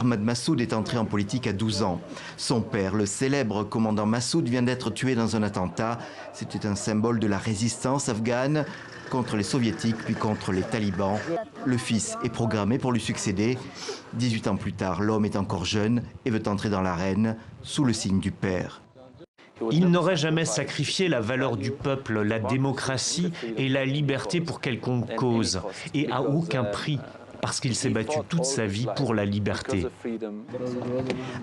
Ahmad Massoud est entré en politique à 12 ans. Son père, le célèbre commandant Massoud, vient d'être tué dans un attentat. C'était un symbole de la résistance afghane contre les soviétiques puis contre les talibans. Le fils est programmé pour lui succéder. 18 ans plus tard, l'homme est encore jeune et veut entrer dans l'arène sous le signe du père. Il n'aurait jamais sacrifié la valeur du peuple, la démocratie et la liberté pour quelconque cause, et à aucun prix, parce qu'il s'est battu toute sa vie pour la liberté.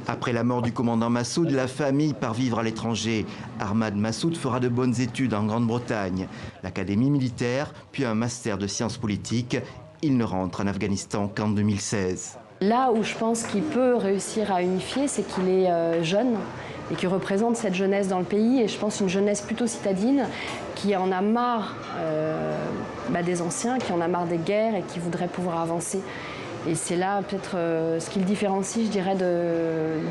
Après la mort du commandant Massoud, la famille part vivre à l'étranger. Ahmad Massoud fera de bonnes études en Grande-Bretagne, l'académie militaire, puis un master de sciences politiques. Il ne rentre en Afghanistan qu'en 2016. Là où je pense qu'il peut réussir à unifier, c'est qu'il est jeune et qu'il représente cette jeunesse dans le pays. Et je pense une jeunesse plutôt citadine qui en a marre des anciens, qui en a marre des guerres et qui voudrait pouvoir avancer. Et c'est là peut-être ce qui le différencie, je dirais,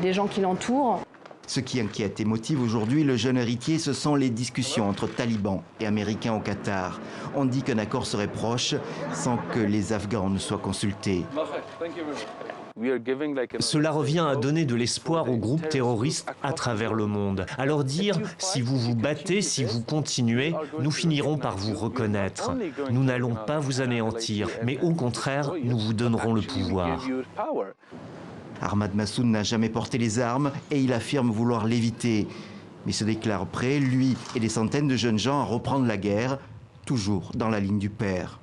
des gens qui l'entourent. Ce qui inquiète et motive aujourd'hui le jeune héritier, ce sont les discussions entre talibans et Américains au Qatar. On dit qu'un accord serait proche sans que les Afghans ne soient consultés. Cela revient à donner de l'espoir aux groupes terroristes à travers le monde. À leur dire, si vous vous battez, si vous continuez, nous finirons par vous reconnaître. Nous n'allons pas vous anéantir, mais au contraire, nous vous donnerons le pouvoir. Ahmad Massoud n'a jamais porté les armes et il affirme vouloir l'éviter. Mais se déclare prêt, lui et des centaines de jeunes gens, à reprendre la guerre, toujours dans la ligne du père.